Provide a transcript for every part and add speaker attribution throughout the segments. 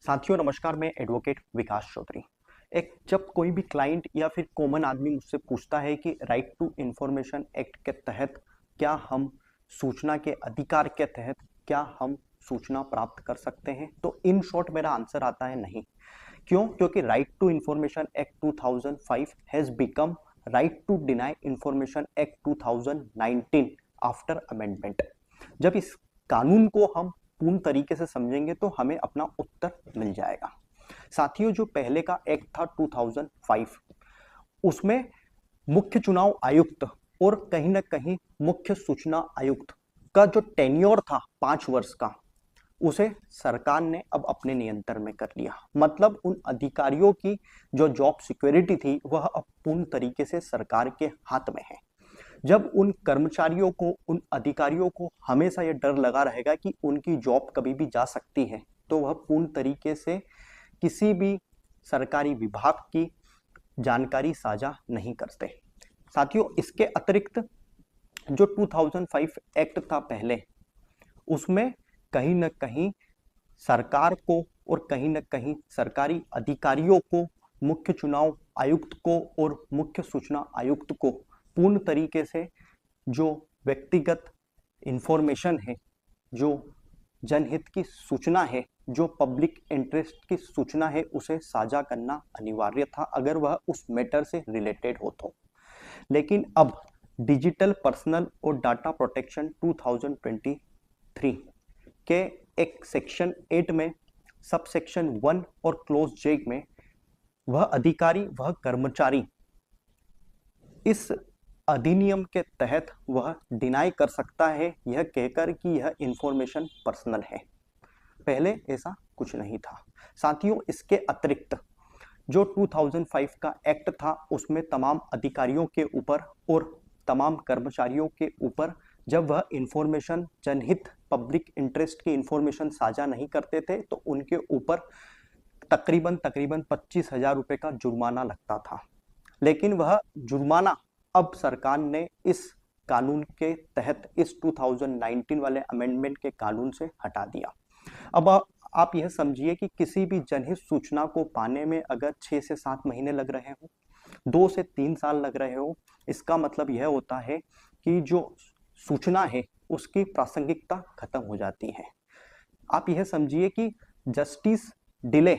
Speaker 1: साथियों नमस्कार, मैं एडवोकेट विकास चौधरी। एक जब कोई भी क्लाइंट या फिर कॉमन आदमी मुझसे पूछता है कि राइट टू इंफॉर्मेशन एक्ट के तहत क्या हम सूचना के अधिकार के तहत क्या हम सूचना प्राप्त कर सकते हैं, तो इन शॉर्ट मेरा आंसर आता है नहीं। क्यों? क्योंकि right to information act 2005 has become right to deny information act 2019 after amendment. जब इस कानून को हम पूर्ण तरीके से समझेंगे तो हमें अपना उत्तर मिल जाएगा। साथियों, जो पहले का एक्ट था 2005, उसमें मुख्य चुनाव आयुक्त और कहीं ना कहीं मुख्य सूचना आयुक्त का जो टेन्योर था 5 वर्ष का, उसे सरकार ने अब अपने नियंत्रण में कर लिया। मतलब उन अधिकारियों की जो जॉब सिक्योरिटी थी वह अब पूर्ण तरीके से सरकार के हाथ में है। जब उन कर्मचारियों को, उन अधिकारियों को हमेशा यह डर लगा रहेगा कि उनकी जॉब कभी भी जा सकती है, तो वह पूर्ण तरीके से किसी भी सरकारी विभाग की जानकारी साझा नहीं करते। साथियों, इसके अतिरिक्त जो 2005 एक्ट था पहले, उसमें कहीं न कहीं सरकार को और कहीं न कहीं सरकारी अधिकारियों को, मुख्य चुनाव आयुक्त को और मुख्य सूचना आयुक्त को पूर्ण तरीके से जो व्यक्तिगत इंफॉर्मेशन है, जो जनहित की सूचना है, जो पब्लिक इंटरेस्ट की सूचना है, उसे साझा करना अनिवार्य था अगर वह उस मैटर से रिलेटेड हो तो। लेकिन अब डिजिटल पर्सनल और डाटा प्रोटेक्शन 2023 के एक सेक्शन 8 में सब सेक्शन 1 और क्लोज जे में वह अधिकारी, वह कर्मचारी इस अधिनियम के तहत वह डिनाई कर सकता है, यह कहकर कि यह इंफॉर्मेशन पर्सनल है। पहले ऐसा कुछ नहीं था। साथियों, इसके अतिरिक्त जो 2005 का एक्ट था, उसमें तमाम अधिकारियों के ऊपर और तमाम कर्मचारियों के ऊपर जब वह इंफॉर्मेशन, जनहित पब्लिक इंटरेस्ट की इंफॉर्मेशन साझा नहीं करते थे, तो उनके ऊपर तकरीबन 25,000 रुपए का जुर्माना लगता था। लेकिन वह जुर्माना अब सरकार ने इस कानून के तहत, इस 2019 वाले अमेंडमेंट के कानून से हटा दिया। अब आप यह समझिए कि किसी भी जनहित सूचना को पाने में अगर 6 से 7 महीने लग रहे हो, 2 से 3 साल लग रहे हो, इसका मतलब यह होता है कि जो सूचना है उसकी प्रासंगिकता खत्म हो जाती है। आप यह समझिए कि जस्टिस डिले,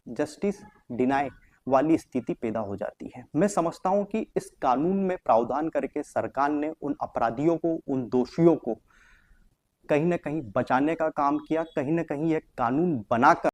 Speaker 1: जस्टिस डिनाई वाली स्थिति पैदा हो जाती है। मैं समझता हूं कि इस कानून में प्रावधान करके सरकार ने उन अपराधियों को, उन दोषियों को कहीं ना कहीं बचाने का काम किया। कहीं ना कहीं यह कानून बनाकर